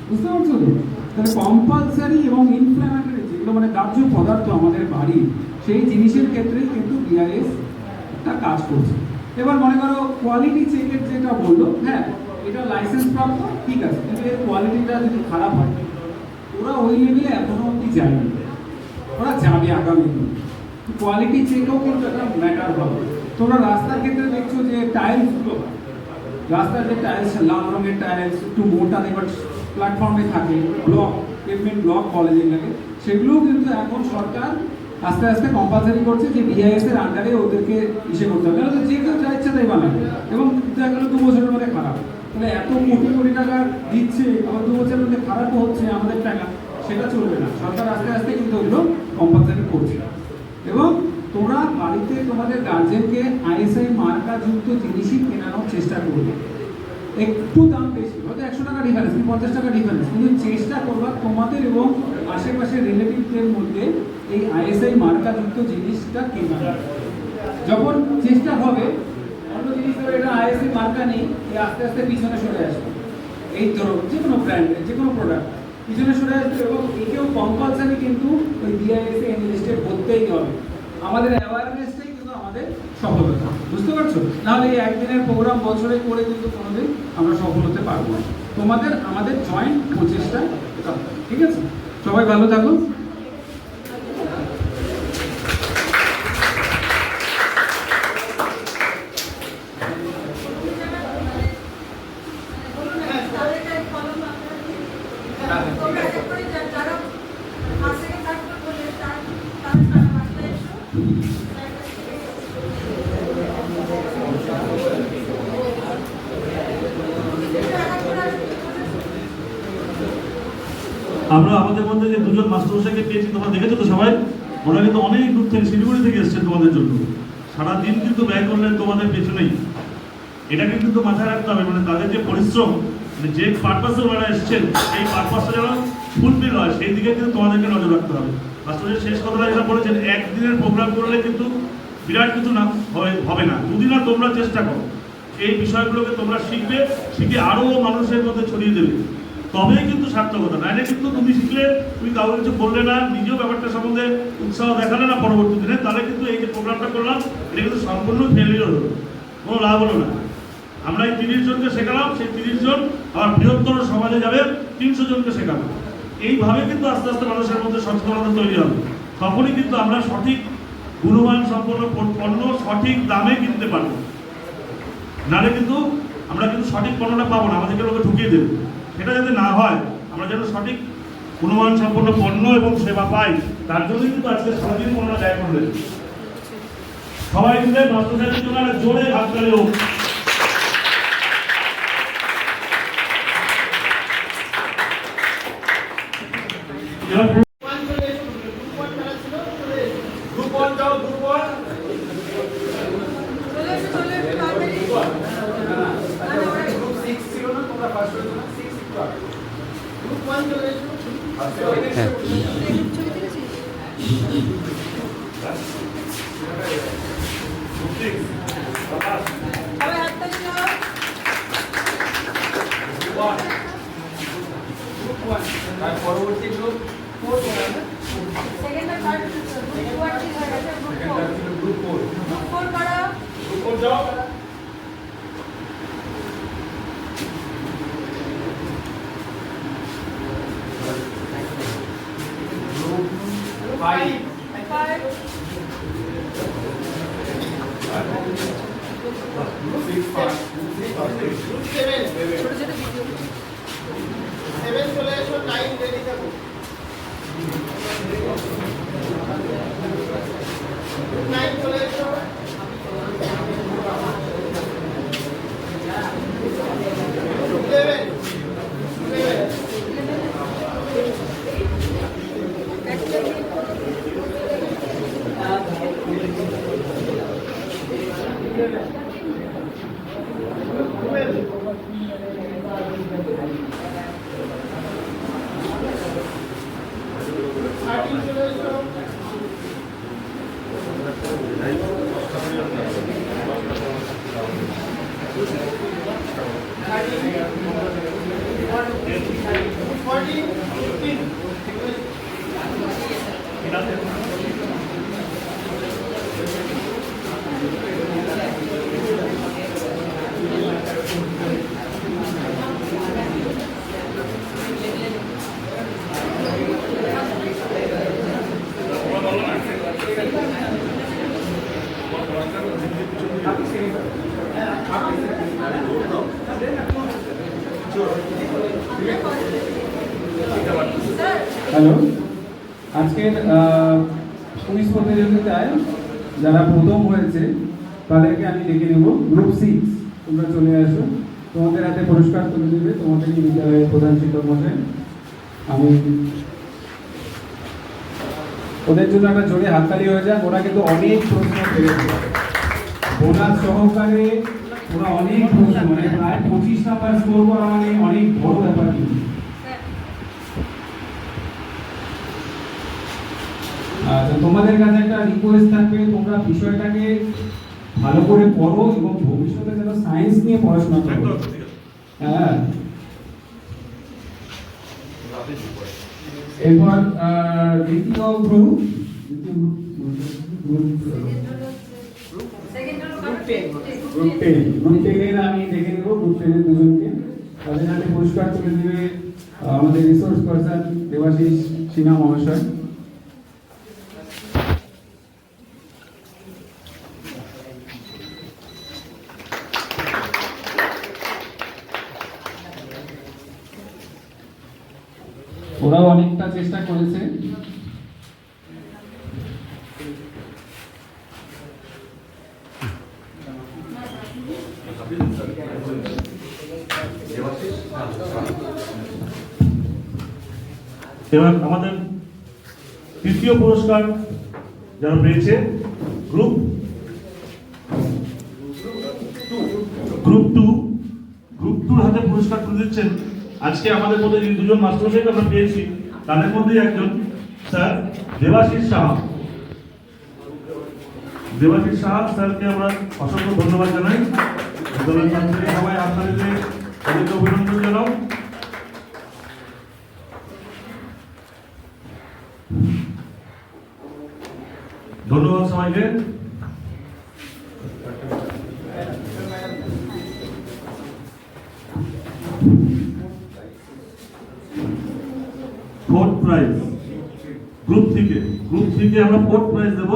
বুঝতে পারছো তো? তাহলে কম্পালসারি এবং ইনফ্ল্যামেটরি যেগুলো মানে দাহ্য পদার্থ আমাদের বাড়ি, সেই জিনিসের ক্ষেত্রেই কিন্তু বিআইএস টা কাজ করছে। এবার মনে করো কোয়ালিটি চেকের যেটা বললো, হ্যাঁ এটা লাইসেন্স প্রাপ্ত, ঠিক আছে, কিন্তু এর কোয়ালিটিটা যদি খারাপ হয়, ওরা ওই লেভেলে এখনো অব্দি যায়নি, ওরা যাবে আগামী দিন। কোয়ালিটি চেকও কিন্তু একটা ম্যাটার হবে। তোমরা রাস্তার ক্ষেত্রে দেখছো যে টাইলসগুলো, রাস্তার যে টাইলস, লাল রঙের টাইলস, একটু মোটা দেখবার প্ল্যাটফর্মে থাকে, ব্লক, পেভমেন্ট ব্লক বলে যেগুলোকে, সেগুলোও কিন্তু এখন সরকার আস্তে আস্তে কম্পালসারি করছে যে বিআইএস এর আন্ডারে ওদেরকে ইসে করতে হবে। তাহলে যে কেউ যা ইচ্ছা তাই বানাবে, এবং দেখা গেলো 2 বছরের মধ্যে খারাপ। তাহলে এত কোটি কোটি টাকা দিচ্ছে, আবার 2 বছরের মধ্যে খারাপও হচ্ছে আমাদের টাকা, সেটা চলবে না। সরকার আস্তে আস্তে কিন্তু ওগুলো কম্পালসারি করছে। এবং তোমরা বাড়িতে তোমাদের গার্জেনকে আইএসআই মার্কাযুক্ত জিনিসই কেনানোর চেষ্টা করবে। একটু দাম বেশি, হয়তো 100 টাকা ডিফারেন্স, 50 টাকা ডিফারেন্স, কিন্তু চেষ্টা করবা তোমাদের এবং আশেপাশের রিলেটিভদের মধ্যে এই আইএসআই মার্কাযুক্ত জিনিসটা কেনা। যখন চেষ্টা হবে অন্য জিনিস ধরো এটা আইএসআই মার্কা নেই, এই আস্তে আস্তে পিছনে সরে আসবে। এই ধরো যে কোনো ব্র্যান্ডের যে কোনো প্রোডাক্ট পিছনে সরে আসবে, এবং একেও কম্পালসারি কিন্তু ওই বিআইএসএ লিস্টে ভরতেই হবে। আমাদের অ্যাওয়ারনেসটাই কিন্তু আমাদের সফলতা, বুঝতে পারছো? নাহলে এই একদিনের প্রোগ্রাম বছরে করে কিন্তু কোনোদিন আমরা সফল হতে পারবো না। তোমাদের আমাদের জয়েন্ট প্রচেষ্টা, ঠিক আছে? সবাই ভালো থাকো। আমরা আমাদের মধ্যে যে 2জন মাস্টারমশাইকে পেয়েছি, তোমরা দেখেছো তো সবাই, ওরা কিন্তু অনেক দূর থেকে শিলিগুড়ি থেকে এসেছেন তোমাদের জন্য। সারাদিন কিন্তু ব্যয় করলেন তোমাদের পেছনেই। এটাকে কিন্তু মাথায় রাখতে হবে, মানে তাদের যে পরিশ্রম, মানে যে পারপাসে ওরা এসেছেন সেই পারপাসটা যেন ফুলফিল হয়, সেই দিকে কিন্তু তোমাদেরকে নজর রাখতে হবে। মাস্টারমশাই শেষ কথাটা যেটা বলেছেন, একদিনের প্রোগ্রাম করলে কিন্তু বিরাট কিছু না হবে না, দুদিন আর তোমরা চেষ্টা করো এই বিষয়গুলোকে তোমরা শিখবে, শিখে আরও মানুষের মধ্যে ছড়িয়ে দেবে, তবেই কিন্তু সার্থকতা। নাইলে কিন্তু তুমি শিখলে তুমি কাউকে কিছু বললে না, নিজেও ব্যাপারটা সম্বন্ধে উৎসাহ দেখালে না পরবর্তী দিনে, তাহলে কিন্তু এই যে প্রোগ্রামটা করলাম এটা কিন্তু সম্পূর্ণ ফেলিওর হলো, কোনো লাভ হলো না। আমরা এই 30 জনকে শেখালাম, সেই 30 জন আবার বৃহত্তর সমাজে যাবে 300 জনকে শেখাবো। এইভাবে কিন্তু আস্তে আস্তে মানুষের মধ্যে সচেতনতা তৈরি হবে, তখনই কিন্তু আমরা সঠিক গুণমান সম্পন্ন পণ্য সঠিক দামে কিনতে পারবো। নাহলে কিন্তু আমরা কিন্তু সঠিক পণ্যটা পাবো না, আমাদেরকে লোকে ঢুকিয়ে দেবে। সেটা যাতে না হয়, আমরা যেন সঠিক গুণমান সম্পন্ন পণ্য এবং সেবা পাই, তার জন্যই কিন্তু আজকে সারাদিন পণ্যটা ব্যয় করলেন। সবাই মিলে মাস্টারদের জন্য জোরে হাত তালি হোক। সবাই হাততালি দাও। সেভেন চলে এসো, 9 রেডি থাকো। 9 চলে এসো। 11 13 চলে এসো। হ্যালো, আজকের কুইজ প্রতিযোগিতায় যারা প্রথম হয়েছে তাদেরকে আমি ডেকে নেব। গ্রুপ 6 তোমরা চলে আসো, তোমাদের হাতে পুরস্কার তুলে দেবে তোমাদের এই বিদ্যালয়ের প্রধান শিক্ষক মশাই। আমি ওদের জন্য একটা জোরে হাততালি হয়ে যাক। ওরা কিন্তু অনেক প্রশ্ন পেয়েছে, বোনাস সহকারে ওরা অনেক প্রশ্ন, মানে প্রায় 25 নাম্বার স্কোর করা মানে অনেক বড় ব্যাপার কিন্তু। তো তোমাদের কাছে একটা রিকোয়েস্ট থাকবে, তোমরা বিষয়টাকে ভালো করে পড়ো এবং ভবিষ্যতে যেন সায়েন্স নিয়ে পড়াশোনা করো। হ্যাঁ, এরপর দ্বিতীয় গ্রুপ গ্রুপ 10 আমি দেখে নেবো। গ্রুপ 10 দুজনকে, তাদের হাতে পুরস্কার তুলে দিবে আমাদের রিসোর্স পারসন দেবাশিস সিনহা মহাশয়। ওরাও অনেকটা চেষ্টা করেছে। এবার আমাদের তৃতীয় পুরস্কার যারা পেয়েছে গ্রুপ 2 হাতে পুরস্কার তুলে দিচ্ছেন। আজকে আমাদের মধ্যে যে দুজন মাস্টারমশাইকে আমরা পেয়েছি তাদের মধ্যে একজন স্যার দেবাশিস সাহা। দেবাশিস সাহা স্যারকে আমরা অসংখ্য ধন্যবাদ জানাই। বিদ্যালয়ের ছাত্রী সবাই আপনাদের তাদেরকে অভিনন্দন জানাও। ধন্যবাদ সবাইকে। ফোর্থ প্রাইজ গ্রুপ 3 কে আমরা ফোর্থ প্রাইজ দেব।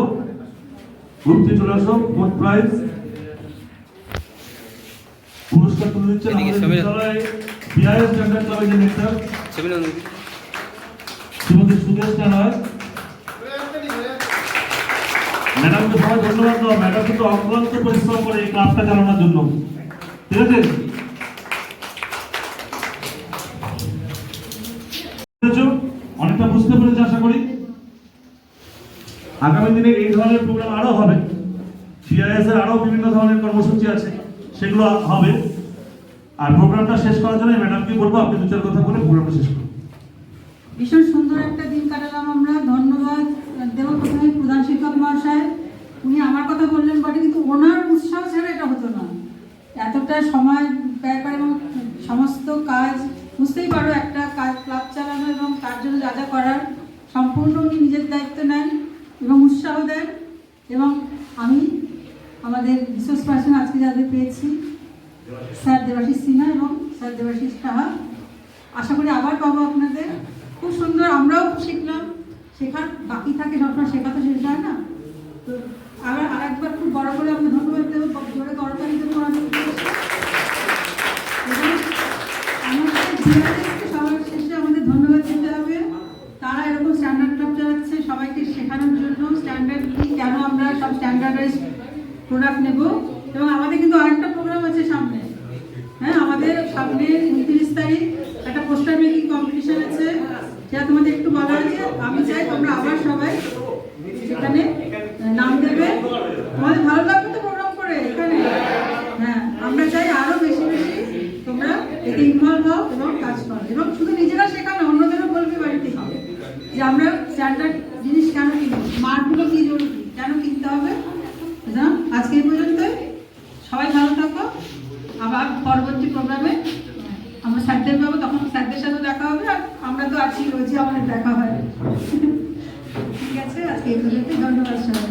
গ্রুপ 3 চলে আসো। ফোর্থ প্রাইজ পুরস্কার তুলে দিচ্ছেন আমাদের বিদ্যালয়ে বিআইএস স্ট্যান্ডার্ড ক্লাবের যে নেতা শ্রীমতী সুদেশ নারায়ণ। ম্যাডামকে সবাই ধন্যবাদ দাও। ম্যাডাম কিন্তু অক্লান্ত পরিশ্রম করে এই ক্লাবটা চালানোর জন্য, ঠিক আছে? অনেকটা বুঝতে পেরেছি আশা করি। আগামী দিনে এই ধরনের প্রোগ্রাম আরো হবে। সিআইএস এর আরো বিভিন্ন ধরনের কর্মসূচি আছে, সেগুলো হবে। আর প্রোগ্রামটা শেষ করার জন্য ম্যাডামকে বলবো আপনি 2-4 কথা বলে প্রোগ্রামটা শেষ করুন। ভীষণ সুন্দর একটা দিন কাটালাম আমরা। ধন্যবাদ দেব প্রথমে প্রধান শিক্ষক মহাশয়। উনি আমার কথা বললেন বটে, কিন্তু ওনার উৎসাহ ছাড়া এটা হতো না। এতটা সময় ব্যয় করে এবং সমস্ত কাজ, বুঝতেই পারো একটা কাজ ক্লাব চালানো এবং তার জন্য যা যা করার সম্পূর্ণ উনি নিজের দায়িত্ব নেন এবং উৎসাহ দেন। এবং আমি আমাদের রিসোর্স পার্সন আজকে যাদের পেয়েছি, স্যার দেবাশিস সিনহা এবং স্যার দেবাশিস সাহা, আশা করি আবার পাবো আপনাদের। খুব সুন্দর, আমরাও শিখলাম, শেখার বাকি থাকে, সবসময় শেখা তো শেষ হয় না। তো আর একবার খুব বড় করে আমরা ধন্যবাদ দেবো, জোরে করতালি দেবো আমাদের উদ্দেশ্যে। এবং আমাদের বিআরএসকে সবার শেষে আমাদের ধন্যবাদ দিতে হবে। তারা এরকম স্ট্যান্ডার্ড ক্লাব চালাচ্ছে সবাইকে শেখানোর জন্য, স্ট্যান্ডার্ড কি, কেন আমরা সব স্ট্যান্ডার্ডাইজ প্রোডাক্ট নেব। এবং আমাদের কিন্তু আরেকটা প্রোগ্রাম আছে সামনে। হ্যাঁ, আমাদের সামনে 29 তারিখ একটা পোস্টার মেকিং কম্পিটিশন আছে, যেটা তোমাদের একটু বলা আছে। আমি চাই তোমরা আবার সবাই সেখানে নাম দেবে। তোমাদের ভালো লাগবে তো প্রোগ্রাম করে এখানে? হ্যাঁ, আমরা চাই আরো বেশি বেশি তোমরা এতে ইনভলভ হও এবং কাজ করো, এবং শুধু নিজেরা শেখানো, অন্যদেরও বলবে বাড়িতে যে আমরা স্ট্যান্ডার্ড জিনিস কেন কিনবো, স্মার্টগুলো কি জরুরি, কেন কিনতে হবে। আজকে এই পর্যন্তই, সবাই ভালো থাকো। আবার পরবর্তী প্রোগ্রামে আমরা স্যারদের পাবো, তখন স্যারদের সাথে দেখা হবে। আর আমরা তো আছি, রোজই আমাদের দেখা হয়। ঠিক আছে, আজকে এই পর্যন্তই। ধন্যবাদ সবাই।